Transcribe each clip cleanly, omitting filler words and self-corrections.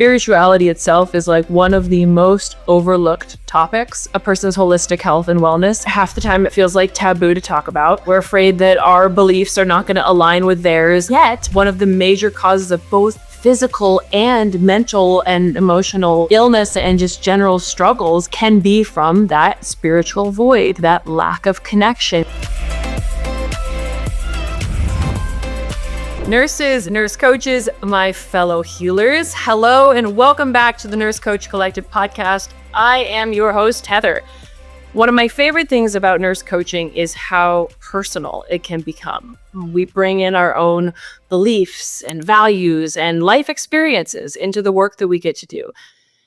Spirituality itself is like one of the most overlooked topics, a person's holistic health and wellness. Half the time it feels like taboo to talk about. We're afraid that our beliefs are not going to align with theirs. Yet, one of the major causes of both physical and mental and emotional illness and just general struggles can be from that spiritual void, that lack of connection. Nurses, nurse coaches, my fellow healers, hello and welcome back to the Nurse Coach Collective podcast. I am your host, Heather. One of my favorite things about nurse coaching is how personal it can become. We bring in our own beliefs and values and life experiences into the work that we get to do.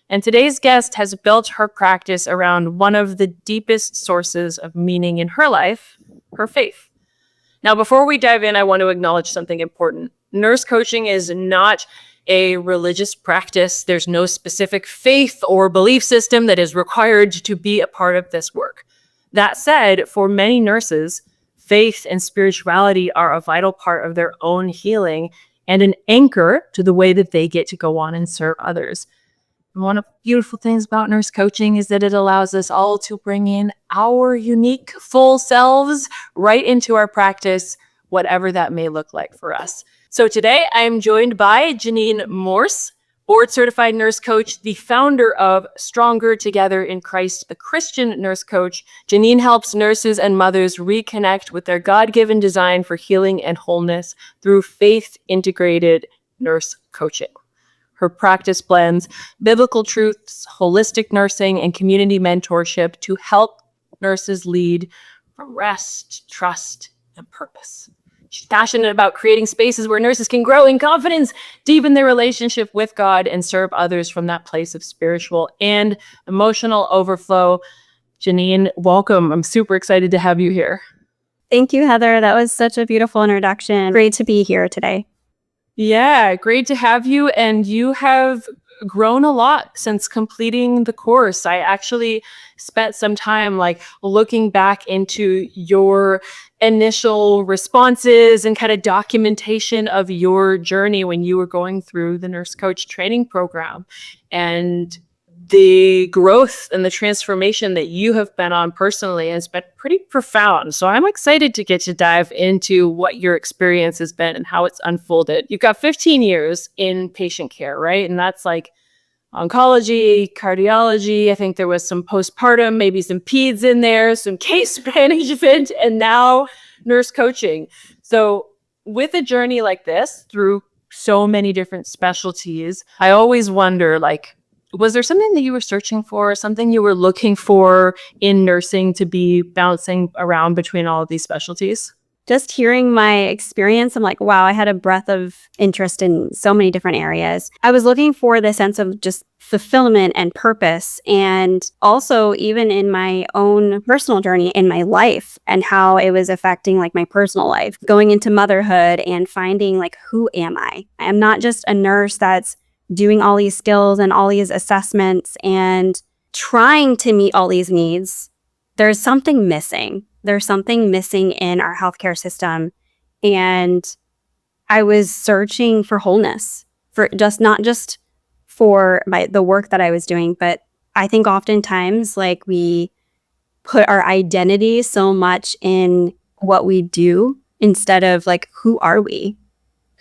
And today's guest has built her practice around one of the deepest sources of meaning in her life, her faith. Now, before we dive in, I want to acknowledge something important. Nurse coaching is not a religious practice. There's no specific faith or belief system that is required to be a part of this work. That said, for many nurses, faith and spirituality are a vital part of their own healing and an anchor to the way that they get to go on and serve others. And one of the beautiful things about nurse coaching is that it allows us all to bring in our unique full selves right into our practice, whatever that may look like for us. So today I am joined by Ginnine Morse, board certified nurse coach, the founder of Stronger Together in Christ, the Christian nurse coach. Ginnine helps nurses and mothers reconnect with their God-given design for healing and wholeness through faith-integrated nurse coaching. Her practice blends biblical truths, holistic nursing, and community mentorship to help nurses lead from rest, trust, and purpose. She's passionate about creating spaces where nurses can grow in confidence, deepen their relationship with God, and serve others from that place of spiritual and emotional overflow. Ginnine, welcome. I'm super excited to have you here. Thank you, Heather. That was such a beautiful introduction. Great to be here today. Yeah, great to have you. And you have grown a lot since completing the course. I actually spent some time looking back into your initial responses and kind of documentation of your journey when you were going through the nurse coach training program, and the growth and the transformation that you have been on personally has been pretty profound. So I'm excited to get to dive into what your experience has been and how it's unfolded. You've got 15 years in patient care, right? And that's like oncology, cardiology. I think there was some postpartum, maybe some peds in there, some case management, and now nurse coaching. So with a journey like this through so many different specialties, I always wonder, was there something that you were searching for, something you were looking for in nursing to be bouncing around between all of these specialties? Just hearing my experience, I'm like, wow, I had a breadth of interest in so many different areas. I was looking for the sense of just fulfillment and purpose, and also even in my own personal journey in my life and how it was affecting my personal life, going into motherhood and finding who am I? I am not just a nurse that's doing all these skills and all these assessments and trying to meet all these needs. There's something missing. There's something missing in our healthcare system. And I was searching for wholeness, for not just for the work that I was doing, but I think oftentimes we put our identity so much in what we do instead of who are we?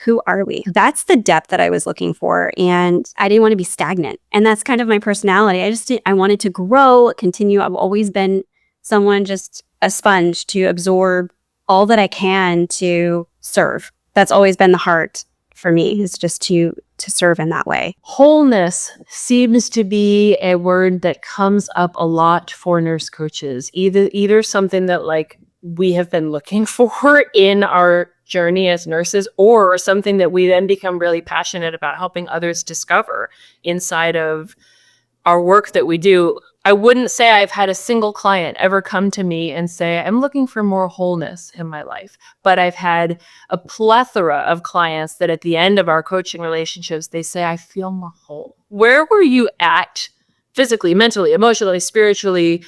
Who are we? That's the depth that I was looking for. And I didn't want to be stagnant. And that's kind of my personality. I wanted to grow, continue. I've always been someone, just a sponge to absorb all that I can to serve. That's always been the heart for me, is just to serve in that way. Wholeness seems to be a word that comes up a lot for nurse coaches, either something that we have been looking for in our journey as nurses, or something that we then become really passionate about helping others discover inside of our work that we do. I wouldn't say I've had a single client ever come to me and say, I'm looking for more wholeness in my life. But I've had a plethora of clients that at the end of our coaching relationships, they say, I feel more whole. Where were you at physically, mentally, emotionally, spiritually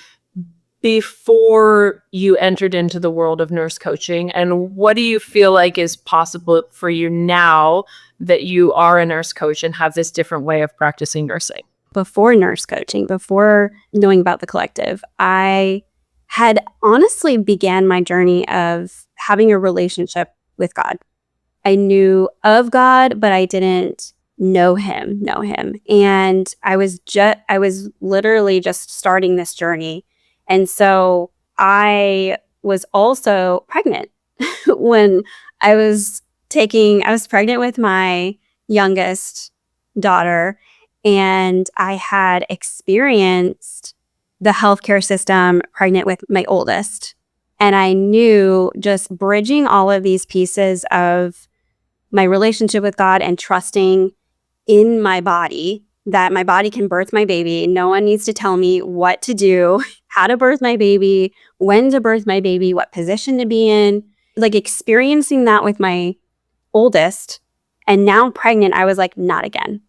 before you entered into the world of nurse coaching? And what do you feel like is possible for you now that you are a nurse coach and have this different way of practicing nursing? Before nurse coaching, before knowing about the collective, I had honestly began my journey of having a relationship with God. I knew of God, but I didn't know him. And I was literally just starting this journey. And so I was also pregnant when I was pregnant with my youngest daughter, and I had experienced the healthcare system pregnant with my oldest. And I knew just bridging all of these pieces of my relationship with God and trusting in my body, that my body can birth my baby. No one needs to tell me what to do, how to birth my baby, when to birth my baby, what position to be in. Like experiencing that with my oldest, and now pregnant, I was like, not again.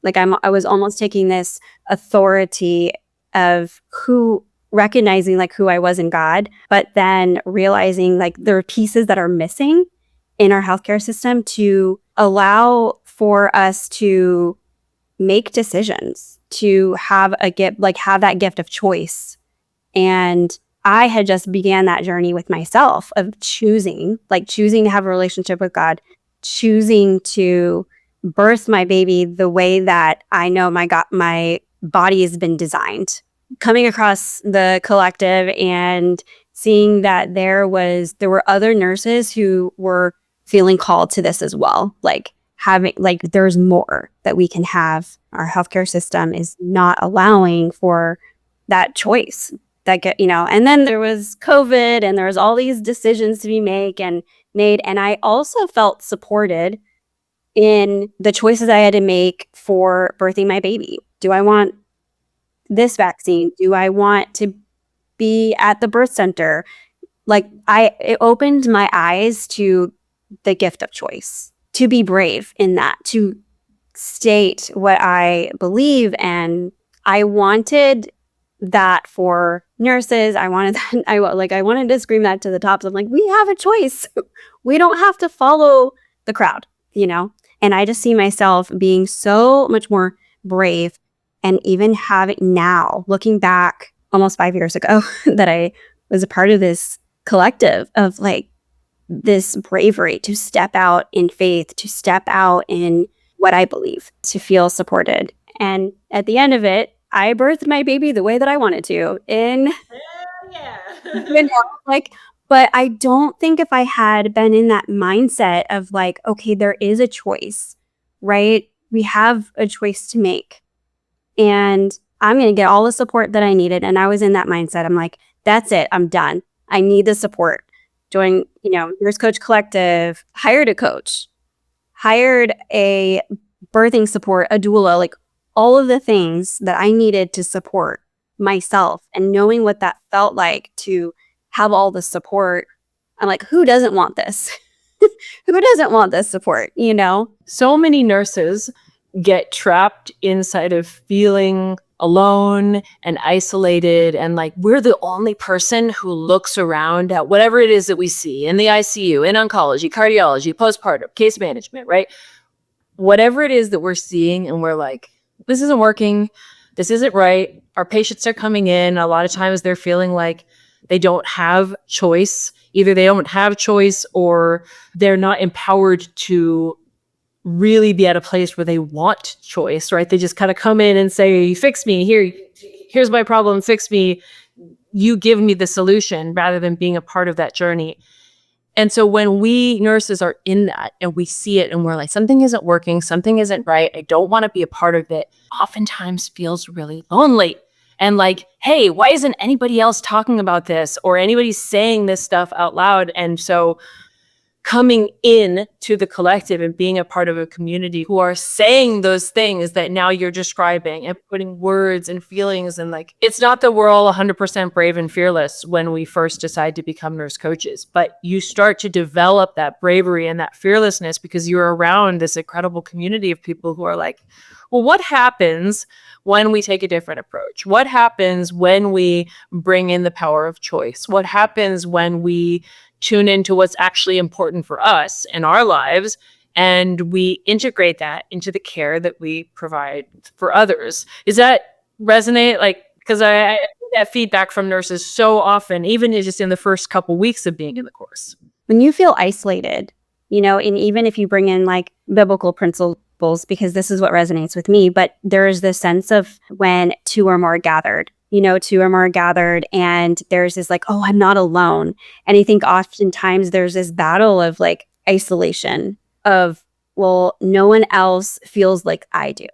Like I was almost taking this authority of recognizing like who I was in God, but then realizing like there are pieces that are missing in our healthcare system to allow for us to make decisions, to have a gift, like have that gift of choice. And I had just began that journey with myself of choosing to have a relationship with God, choosing to birth my baby the way that I know my body has been designed. Coming across the collective and seeing that there were other nurses who were feeling called to this as well. There's more that we can have. Our healthcare system is not allowing for that choice and then there was COVID and there was all these decisions to be made. And I also felt supported in the choices I had to make for birthing my baby. Do I want this vaccine? Do I want to be at the birth center? It opened my eyes to the gift of choice, to be brave in that, to state what I believe. And I wanted that for nurses. I wanted to scream that to the tops. I'm like, we have a choice. We don't have to follow the crowd, And I just see myself being so much more brave, and even having now, looking back almost 5 years ago, that I was a part of this collective of like this bravery to step out in faith, to step out in what I believe, to feel supported. And at the end of it, I birthed my baby the way that I wanted to. But I don't think if I had been in that mindset of like, okay, there is a choice, right? We have a choice to make. And I'm going to get all the support that I needed. And I was in that mindset. I'm like, that's it. I'm done. I need the support. Joined, Nurse Coach Collective, hired a coach, hired a birthing support, a doula, like all of the things that I needed to support myself, and knowing what that felt like to have all the support. I'm like, who doesn't want this? Who doesn't want this support, So many nurses get trapped inside of feeling alone and isolated, and like we're the only person who looks around at whatever it is that we see in the ICU, in oncology, cardiology, postpartum, case management, right? Whatever it is that we're seeing, and we're like, this isn't working, this isn't right. Our patients are coming in. A lot of times they're feeling like they don't have choice. Either they don't have choice or they're not empowered to really be at a place where they want choice, right? They just kind of come in and say, fix me, here's my problem, fix me. You give me the solution, rather than being a part of that journey. And so when we nurses are in that and we see it and we're like, something isn't working, something isn't right, I don't want to be a part of it, oftentimes feels really lonely. And like, hey, why isn't anybody else talking about this, or anybody saying this stuff out loud? And so coming in to the collective and being a part of a community who are saying those things that now you're describing and putting words and feelings. And like, it's not that we're all 100% brave and fearless when we first decide to become nurse coaches, but you start to develop that bravery and that fearlessness because you're around this incredible community of people who are like, well, what happens when we take a different approach? What happens when we bring in the power of choice? What happens when we tune into what's actually important for us in our lives and we integrate that into the care that we provide for others? Does that resonate? Like, because I get that feedback from nurses so often, even just in the first couple weeks of being in the course. When you feel isolated, and even if you bring in like biblical principles, because this is what resonates with me, but there is this sense of when two or more gathered, and there's this like, oh, I'm not alone. And I think oftentimes there's this battle of like isolation of, well, no one else feels like I do.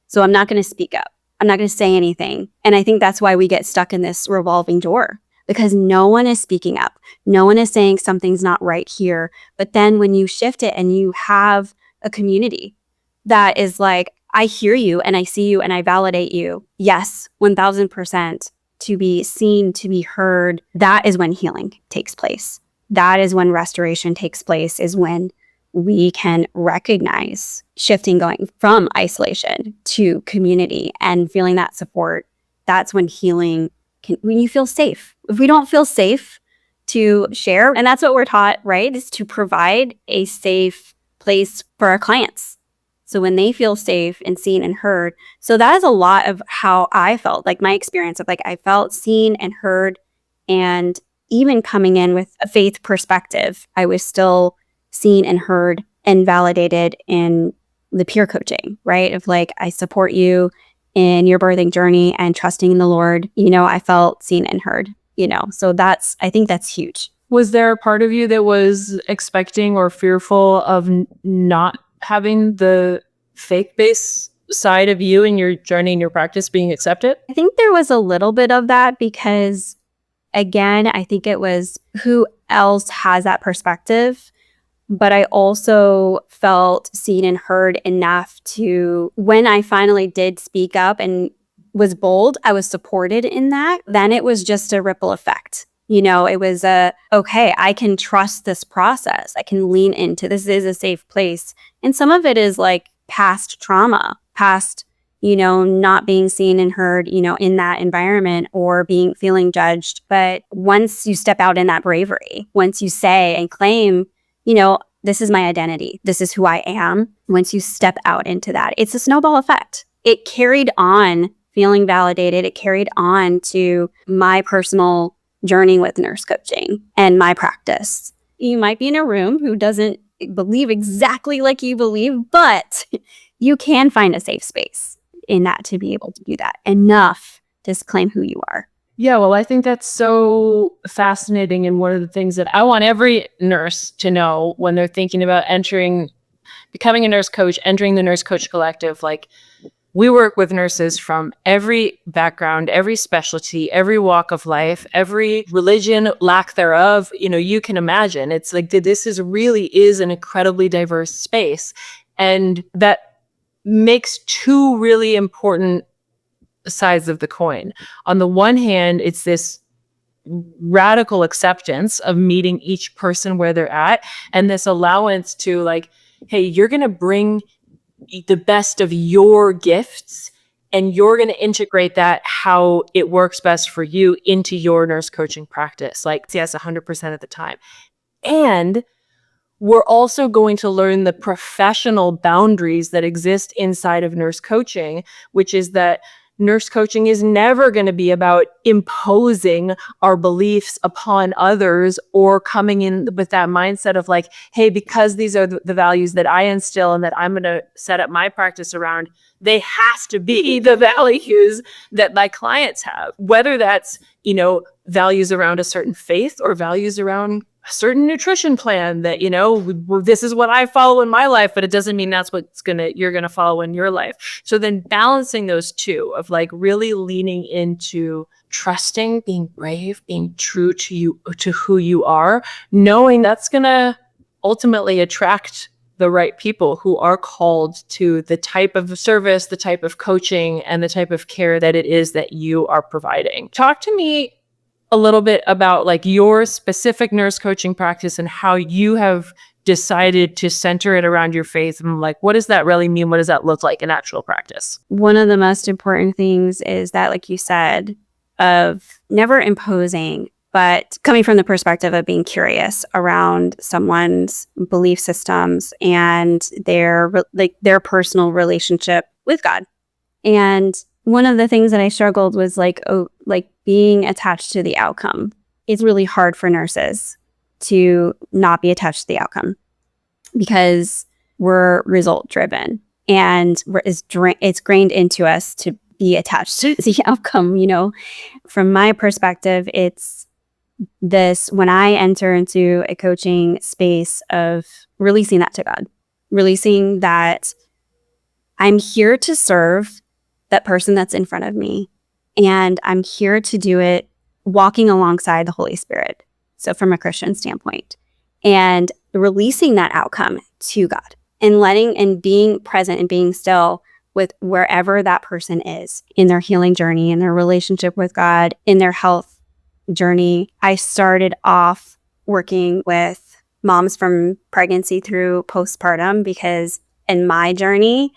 So I'm not going to speak up. I'm not going to say anything. And I think that's why we get stuck in this revolving door, because no one is speaking up. No one is saying something's not right here. But then when you shift it and you have a community that is like, I hear you and I see you and I validate you. Yes, 1000%, to be seen, to be heard. That is when healing takes place. That is when restoration takes place, is when we can recognize shifting, going from isolation to community and feeling that support. That's when healing when you feel safe. If we don't feel safe to share, and that's what we're taught, right, is to provide a safe place for our clients. So when they feel safe and seen and heard. So that is a lot of how I felt, like my experience of like, I felt seen and heard. And even coming in with a faith perspective, I was still seen and heard and validated in the peer coaching, right? Of like, I support you in your birthing journey and trusting in the Lord. I felt seen and heard, so I think that's huge. Was there a part of you that was expecting or fearful of not having the faith-based side of you and your journey and your practice being accepted? I think there was a little bit of that because, again, I think it was who else has that perspective. But I also felt seen and heard enough to, when I finally did speak up and was bold, I was supported in that. Then it was just a ripple effect. It was okay, I can trust this process. I can lean into this is a safe place. And some of it is like past trauma, past, not being seen and heard, in that environment or feeling judged. But once you step out in that bravery, once you say and claim, this is my identity, this is who I am. Once you step out into that, it's a snowball effect. It carried on feeling validated. It carried on to my personal journey with nurse coaching and my practice. You might be in a room who doesn't believe exactly like you believe, but you can find a safe space in that to be able to do that enough to claim who you are. Yeah, well, I think that's so fascinating. And one of the things that I want every nurse to know when they're thinking about becoming a nurse coach, entering the Nurse Coach Collective, like, we work with nurses from every background, every specialty, every walk of life, every religion, lack thereof. You can imagine. It's like this really is an incredibly diverse space. And that makes two really important sides of the coin. On the one hand, it's this radical acceptance of meeting each person where they're at, and this allowance to like, hey, you're going to bring the best of your gifts and you're going to integrate that how it works best for you into your nurse coaching practice. Like, yes, 100% of the time. And we're also going to learn the professional boundaries that exist inside of nurse coaching, which is that nurse coaching is never going to be about imposing our beliefs upon others or coming in with that mindset of like, hey, because these are the values that I instill and that I'm going to set up my practice around, they have to be the values that my clients have, whether that's, values around a certain faith or values around a certain nutrition plan that, this is what I follow in my life, but it doesn't mean that's you're going to follow in your life. So then balancing those two of like really leaning into trusting, being brave, being true to you, to who you are, knowing that's going to ultimately attract the right people who are called to the type of service, the type of coaching, and the type of care that it is that you are providing. Talk to me a little bit about like your specific nurse coaching practice and how you have decided to center it around your faith, and like, what does that really mean? What does that look like in actual practice? One of the most important things is that, like you said, of never imposing, but coming from the perspective of being curious around someone's belief systems and their personal relationship with God. And one of the things that I struggled was like being attached to the outcome. It's really hard for nurses to not be attached to the outcome because we're result driven, and it's grained into us to be attached to the outcome. From my perspective, it's this: when I enter into a coaching space of releasing that to God, releasing that I'm here to serve that person that's in front of me, and I'm here to do it walking alongside the Holy Spirit. So from a Christian standpoint, and releasing that outcome to God and being present and being still with wherever that person is in their healing journey, in their relationship with God, in their health journey. I started off working with moms from pregnancy through postpartum, because in my journey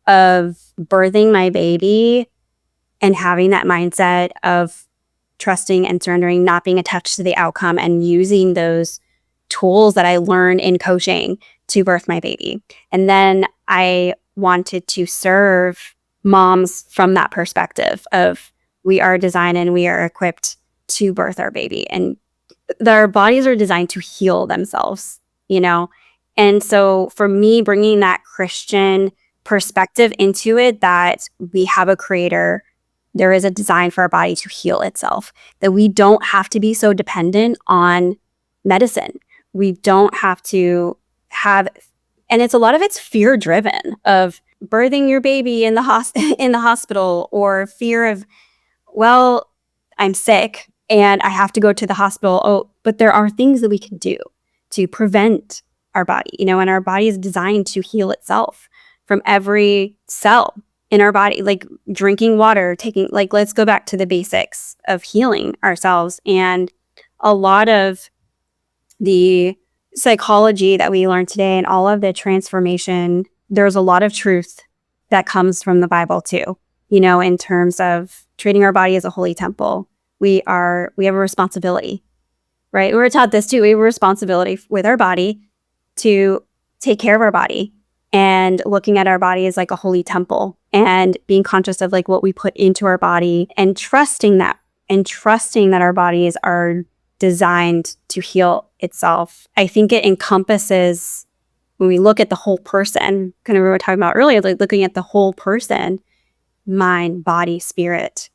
of birthing my baby and having that mindset of trusting and surrendering, not being attached to the outcome, and using those tools that I learned in coaching to birth my baby. And then I wanted to serve moms from that perspective of, we are designed and we are equipped to birth our baby, and their bodies are designed to heal themselves, And so for me, bringing that Christian perspective into it, that we have a creator, there is a design for our body to heal itself, that we don't have to be so dependent on medicine. We don't have to have, and it's a lot of it's fear driven, of birthing your baby in the hospital, or fear of, well, I'm sick and I have to go to the hospital. Oh, but there are things that we can do to prevent our body, and our body is designed to heal itself from every cell in our body, like drinking water, let's go back to the basics of healing ourselves. And a lot of the psychology that we learn today and all of the transformation, there's a lot of truth that comes from the Bible too, in terms of treating our body as a holy temple. We have a responsibility, right? We were taught this too. We have a responsibility with our body to take care of our body, and looking at our body as like a holy temple, and being conscious of like what we put into our body, and trusting that our bodies are designed to heal itself. I think it encompasses, when we look at the whole person, kind of what we were talking about earlier, like looking at the whole person, mind, body, spirit.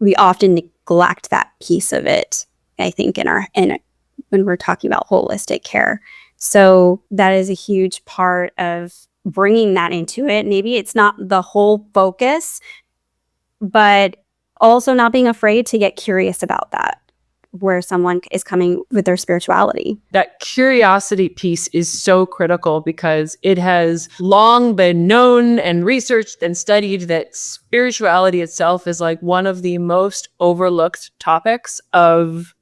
We often neglect that piece of it, I think, when we're talking about holistic care. So that is a huge part of bringing that into it. Maybe it's not the whole focus, but also not being afraid to get curious about that, where someone is coming with their spirituality. That curiosity piece is so critical, because it has long been known and researched and studied that spirituality itself is like one of the most overlooked topics of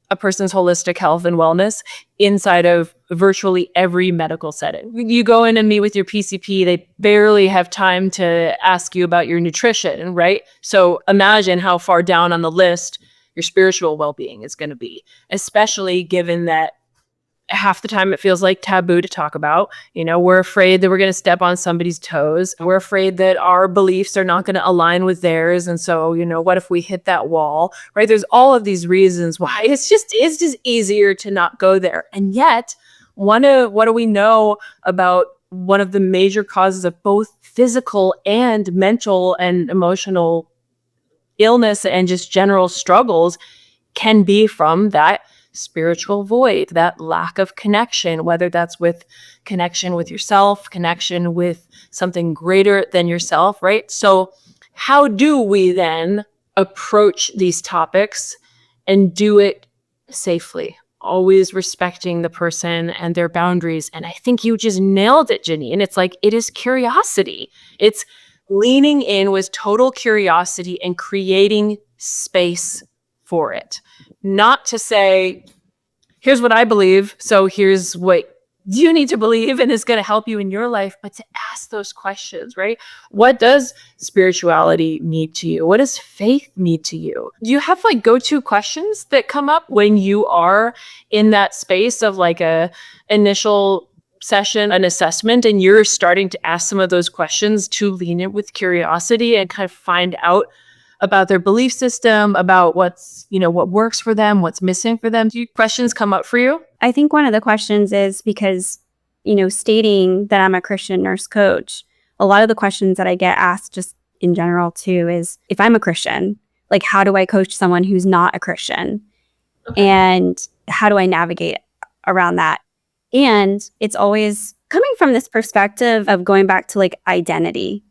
a person's holistic health and wellness inside of virtually every medical setting. You go in and meet with your PCP, they barely have time to ask you about your nutrition, right? So imagine how far down on the list your spiritual well-being is going to be, especially given that half the time it feels like taboo to talk about. We're afraid that we're going to step on somebody's toes. We're afraid that our beliefs are not going to align with theirs. And so, what if we hit that wall, right? There's all of these reasons why it's just easier to not go there. And yet, what do we know about one of the major causes of both physical and mental and emotional illness and just general struggles can be from that spiritual void, that lack of connection, whether that's with connection with yourself, connection with something greater than yourself, right? So how do we then approach these topics and do it safely? always respecting the person and their boundaries. And I think you just nailed it, Ginnine. It's like, it is curiosity. It's leaning in with total curiosity and creating space for it. Not to say, here's what I believe, so here's what you need to believe and is going to help you in your life, but to ask those questions, right? What does spirituality mean to you? What does faith mean to you? Do you have like go-to questions that come up when you are in that space of like a initial session, an assessment, and you're starting to ask some of those questions to lean in with curiosity and kind of find out about their belief system, about what's, what works for them, what's missing for them? Do questions come up for you? I think one of the questions is because, stating that I'm a Christian nurse coach, a lot of the questions that I get asked just in general too is, if I'm a Christian, like, how do I coach someone who's not a Christian? Okay. And how do I navigate around that? And it's always coming from this perspective of going back to like identity.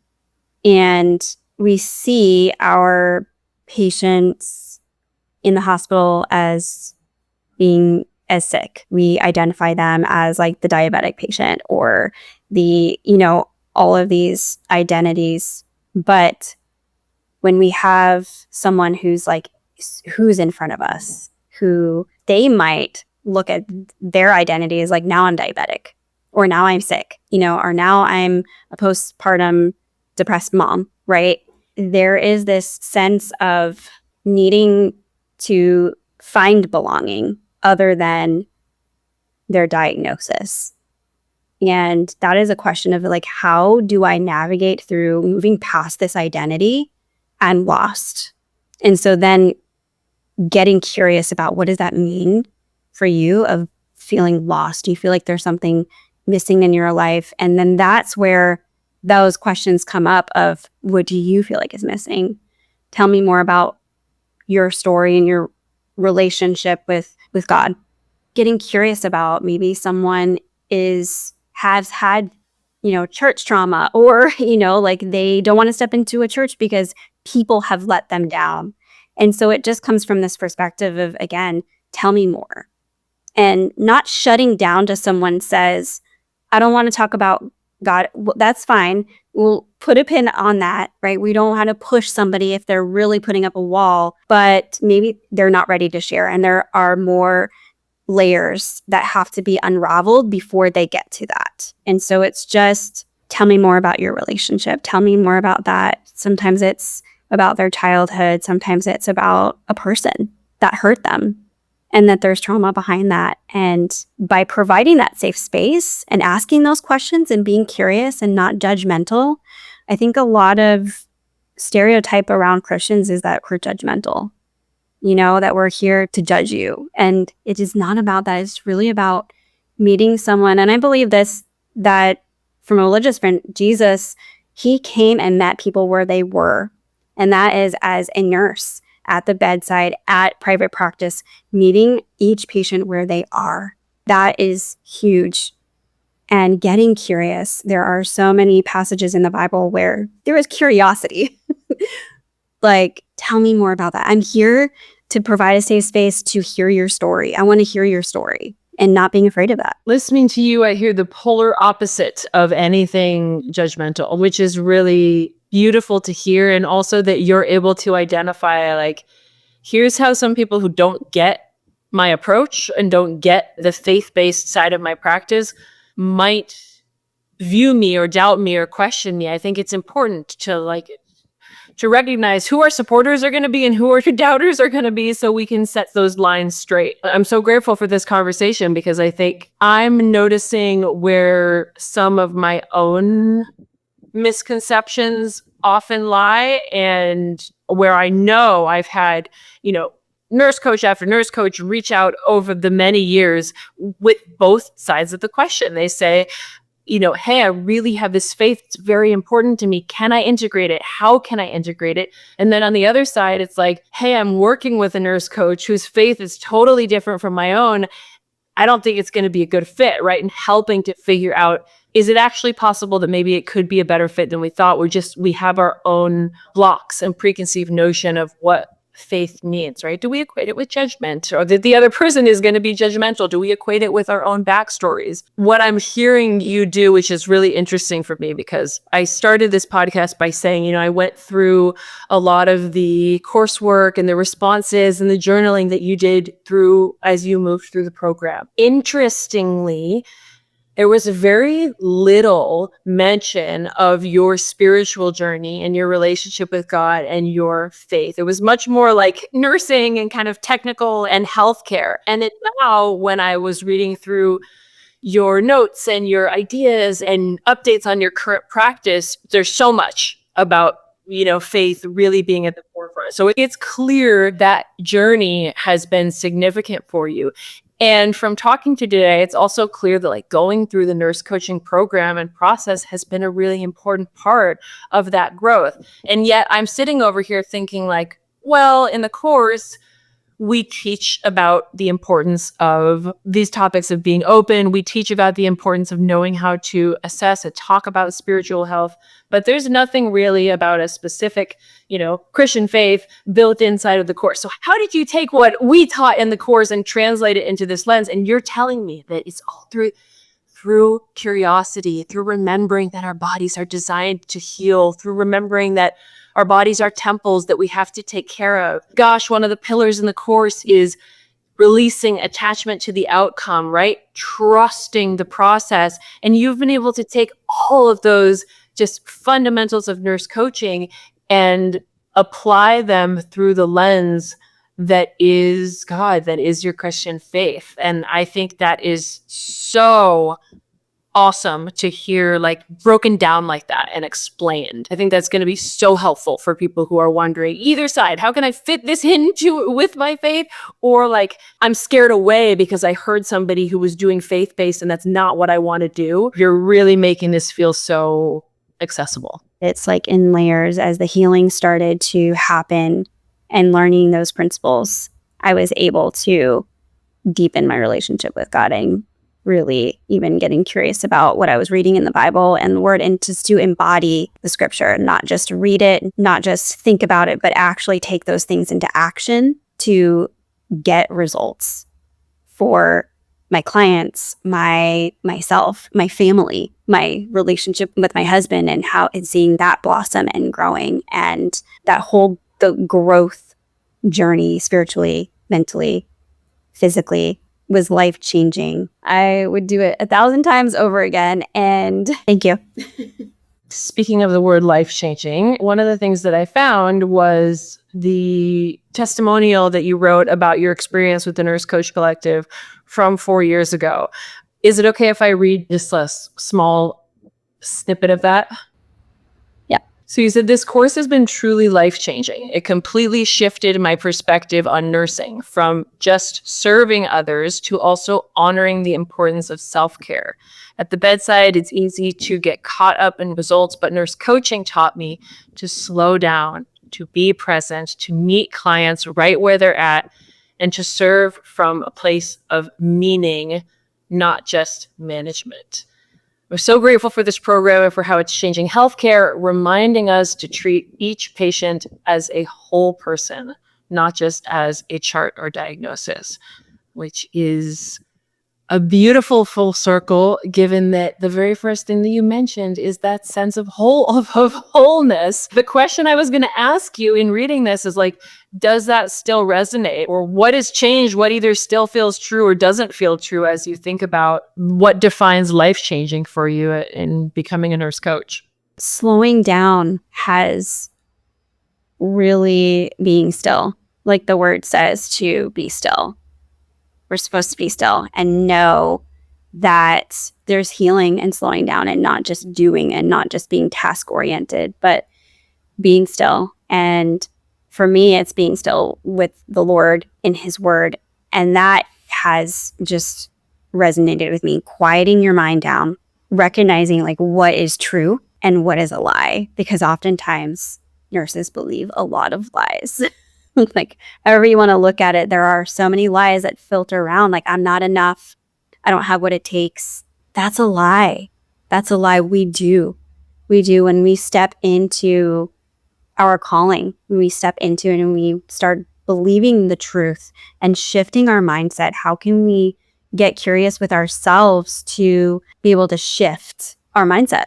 And we see our patients in the hospital as being as sick. We identify them as like the diabetic patient or the, all of these identities. But when we have someone who's in front of us, who they might look at their identity as like, now I'm diabetic, or now I'm sick, or now I'm a postpartum depressed mom, right? There is this sense of needing to find belonging other than their diagnosis. And that is a question of like, how do I navigate through moving past this identity and lost? And so then getting curious about, what does that mean for you of feeling lost? Do you feel like there's something missing in your life? And then that's where those questions come up of, what do you feel like is missing? Tell me more about your story and your relationship with God. Getting curious about, maybe someone has had, church trauma, or, like they don't want to step into a church because people have let them down. And so it just comes from this perspective of, again, tell me more. And not shutting down to someone says, I don't want to talk about God. Well, that's fine. We'll put a pin on that, right? We don't want to push somebody if they're really putting up a wall, but maybe they're not ready to share. And there are more layers that have to be unraveled before they get to that. And so it's just, tell me more about your relationship. Tell me more about that. Sometimes it's about their childhood. Sometimes it's about a person that hurt them and that there's trauma behind that. And by providing that safe space and asking those questions and being curious and not judgmental, I think a lot of stereotype around Christians is that we're judgmental, that we're here to judge you. And it is not about that. It's really about meeting someone. And I believe this, that from a religious friend, Jesus, he came and met people where they were. And that is as a nurse at the bedside, at private practice, meeting each patient where they are. That is huge. And getting curious. There are so many passages in the Bible where there is curiosity. Like, tell me more about that. I'm here to provide a safe space to hear your story. I want to hear your story, and not being afraid of that. Listening to you, I hear the polar opposite of anything judgmental, which is really beautiful to hear. And also that you're able to identify, like, here's how some people who don't get my approach and don't get the faith-based side of my practice might view me or doubt me or question me. I think it's important to recognize who our supporters are going to be and who our doubters are going to be, so we can set those lines straight. I'm so grateful for this conversation, because I think I'm noticing where some of my own misconceptions often lie, and where I know I've had, nurse coach after nurse coach reach out over the many years with both sides of the question. They say, hey, I really have this faith. It's very important to me. Can I integrate it? How can I integrate it? And then on the other side, it's like, hey, I'm working with a nurse coach whose faith is totally different from my own. I don't think it's going to be a good fit, right? And helping to figure out, is it actually possible that maybe it could be a better fit than we thought? We have our own blocks and preconceived notion of what faith means, right? Do we equate it with judgment, or that the other person is going to be judgmental? Do we equate it with our own backstories? What I'm hearing you do, which is really interesting for me, because I started this podcast by saying, I went through a lot of the coursework and the responses and the journaling that you did through as you moved through the program. Interestingly, there was very little mention of your spiritual journey and your relationship with God and your faith. It was much more like nursing and kind of technical and healthcare. And then now, when I was reading through your notes and your ideas and updates on your current practice, there's so much about faith really being at the forefront. So it's clear that journey has been significant for you. And from talking to today, it's also clear that going through the nurse coaching program and process has been a really important part of that growth. And yet I'm sitting over here thinking well, in the course, we teach about the importance of these topics of being open. We teach about the importance of knowing how to assess and talk about spiritual health. But there's nothing really about a specific, Christian faith built inside of the course. So how did you take what we taught in the course and translate it into this lens? And you're telling me that it's all through curiosity, through remembering that our bodies are designed to heal, through remembering that our bodies are temples that we have to take care of. Gosh, one of the pillars in the course is releasing attachment to the outcome, right? Trusting the process. And you've been able to take all of those just fundamentals of nurse coaching and apply them through the lens that is God, that is your Christian faith. And I think that is so awesome to hear broken down like that and explained. I think that's going to be so helpful for people who are wondering either side, how can I fit this into with my faith? Or I'm scared away because I heard somebody who was doing faith-based and that's not what I want to do. You're really making this feel so accessible. It's in layers. As the healing started to happen and learning those principles, I was able to deepen my relationship with God and really even getting curious about what I was reading in the Bible and the Word, and just to embody the scripture, not just read it, not just think about it, but actually take those things into action to get results for my clients, myself, my family, my relationship with my husband, and seeing that blossom and growing, and the growth journey spiritually, mentally, physically was life-changing. I would do it 1,000 times over again, and thank you. Speaking of the word life-changing, one of the things that I found was the testimonial that you wrote about your experience with the Nurse Coach Collective from 4 years ago. Is it okay if I read just a small snippet of that? So you said, this course has been truly life-changing. It completely shifted my perspective on nursing from just serving others to also honoring the importance of self-care. At the bedside, it's easy to get caught up in results, but nurse coaching taught me to slow down, to be present, to meet clients right where they're at, and to serve from a place of meaning, not just management. We're so grateful for this program and for how it's changing healthcare, reminding us to treat each patient as a whole person, not just as a chart or diagnosis, which is a beautiful full circle, given that the very first thing that you mentioned is that sense of wholeness. The question I was going to ask you in reading this is does that still resonate? Or what has changed? What either still feels true or doesn't feel true as you think about what defines life-changing for you in becoming a nurse coach? Slowing down has really being still. Like the word says, to be still. We're supposed to be still and know that there's healing and slowing down, and not just doing and not just being task-oriented, but being still. And for me, it's being still with the Lord in His Word. And that has just resonated with me. Quieting your mind down, recognizing what is true and what is a lie. Because oftentimes nurses believe a lot of lies. However you want to look at it, there are so many lies that filter around. I'm not enough. I don't have what it takes. That's a lie. That's a lie. We do. When we step into our calling when we step into it and we start believing the truth and shifting our mindset. How can we get curious with ourselves to be able to shift our mindset?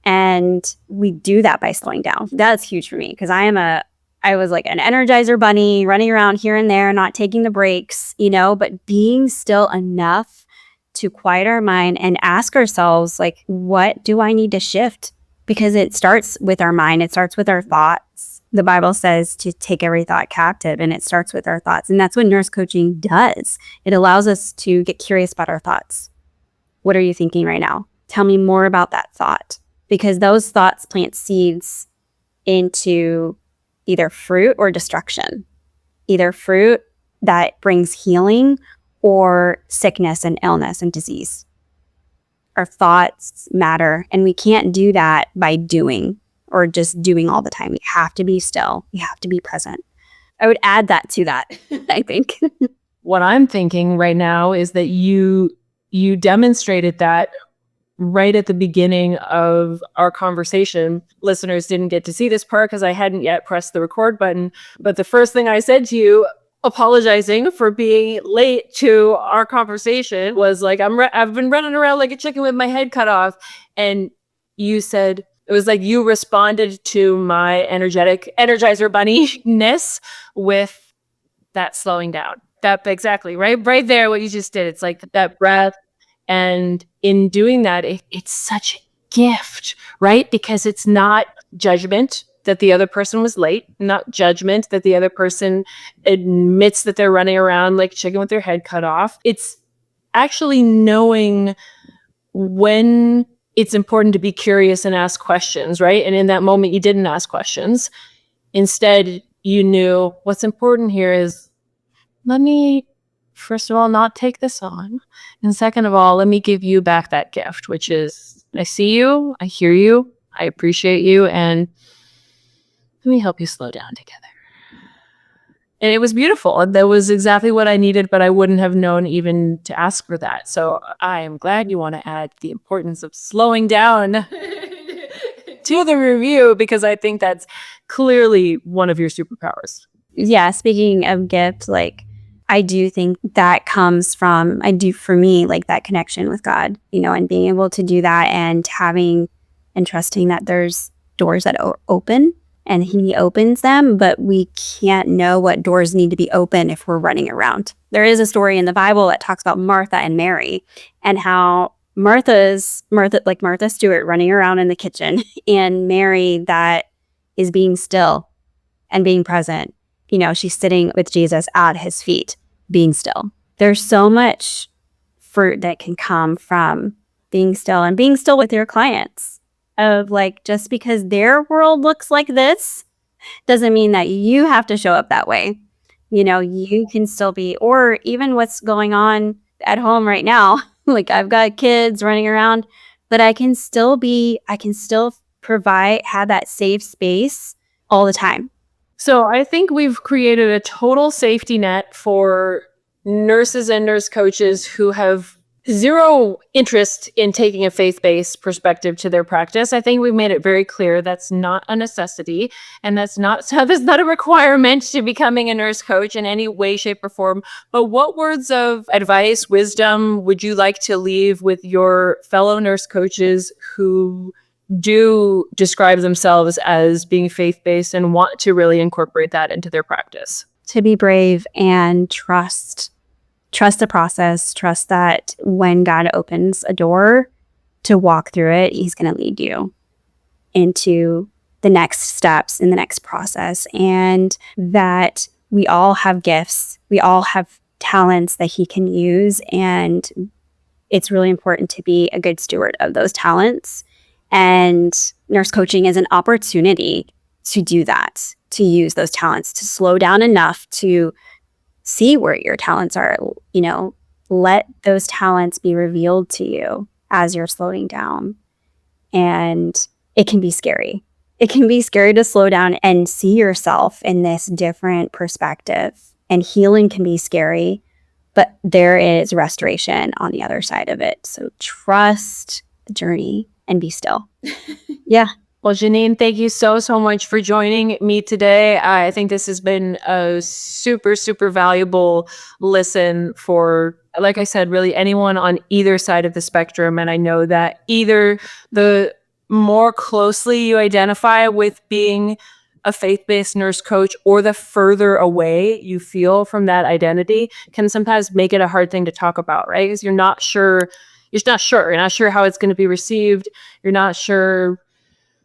And we do that by slowing down. That's huge for me because I was like an Energizer bunny running around here and there, not taking the breaks, but being still enough to quiet our mind and ask ourselves, like, what do I need to shift? Because it starts with our mind. It starts with our thoughts. The Bible says to take every thought captive, and it starts with our thoughts. And that's what nurse coaching does. It allows us to get curious about our thoughts. What are you thinking right now? Tell me more about that thought, because those thoughts plant seeds into either fruit or destruction, either fruit that brings healing or sickness and illness and disease. Our thoughts matter, and we can't do that by doing or just doing all the time. We have to be still. We have to be present. I would add that to that, I think. What I'm thinking right now is that you demonstrated that right at the beginning of our conversation. Listeners didn't get to see this part because I hadn't yet pressed the record button. But the first thing I said to you, apologizing for being late to our conversation, was like, I've been running around like a chicken with my head cut off. And you said, it was like you responded to my Energizer bunny-ness with that slowing down. That exactly, right there, what you just did. It's like that breath. And in doing that, it's such a gift, right? Because it's not judgment that the other person was late, not judgment that the other person admits that they're running around like a chicken with their head cut off. It's actually knowing when it's important to be curious and ask questions, right? And in that moment, you didn't ask questions. Instead, you knew what's important here is, let me, first of all, not take this on. And second of all, let me give you back that gift, which is, I see you, I hear you, I appreciate you, and let me help you slow down together. And it was beautiful. And that was exactly what I needed, but I wouldn't have known even to ask for that. So I am glad you want to add the importance of slowing down to the review, because I think that's clearly one of your superpowers. Yeah, speaking of gift, like, I do think that comes from, for me, like that connection with God, and being able to do that and having and trusting that there's doors that are open and He opens them, but we can't know what doors need to be open if we're running around. There is a story in the Bible that talks about Martha and Mary and how Martha Stewart running around in the kitchen and Mary that is being still and being present. She's sitting with Jesus at His feet, being still. There's so much fruit that can come from being still and being still with your clients. Of like, just because their world looks like this doesn't mean that you have to show up that way. You can still be, or even what's going on at home right now. Like, I've got kids running around, but I can still have that safe space all the time. So I think we've created a total safety net for nurses and nurse coaches who have zero interest in taking a faith-based perspective to their practice. I think we've made it very clear that's not a necessity, and that's not a requirement to becoming a nurse coach in any way, shape, or form. But what words of advice, wisdom would you like to leave with your fellow nurse coaches who do describe themselves as being faith-based and want to really incorporate that into their practice? To be brave and trust the process, trust that when God opens a door to walk through it, He's going to lead you into the next steps in the next process, and that we all have gifts, we all have talents that He can use, and it's really important to be a good steward of those talents. And nurse coaching is an opportunity to do that, to use those talents, to slow down enough to see where your talents are, let those talents be revealed to you as you're slowing down. And it can be scary. It can be scary to slow down and see yourself in this different perspective. And healing can be scary, but there is restoration on the other side of it. So trust the journey and be still. Yeah. Well, Ginnine, thank you so much for joining me today. I think this has been a super, super valuable listen for, like I said, really anyone on either side of the spectrum. And I know that either the more closely you identify with being a faith-based nurse coach or the further away you feel from that identity can sometimes make it a hard thing to talk about, right? Because you're not sure how it's going to be received. You're not sure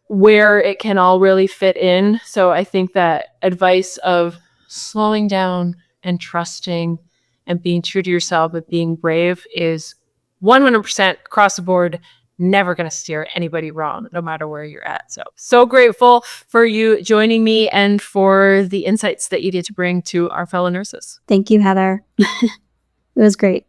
where it can all really fit in. So I think that advice of slowing down and trusting and being true to yourself, but being brave is 100% across the board, never going to steer anybody wrong, no matter where you're at. So grateful for you joining me and for the insights that you get to bring to our fellow nurses. Thank you, Heather. It was great.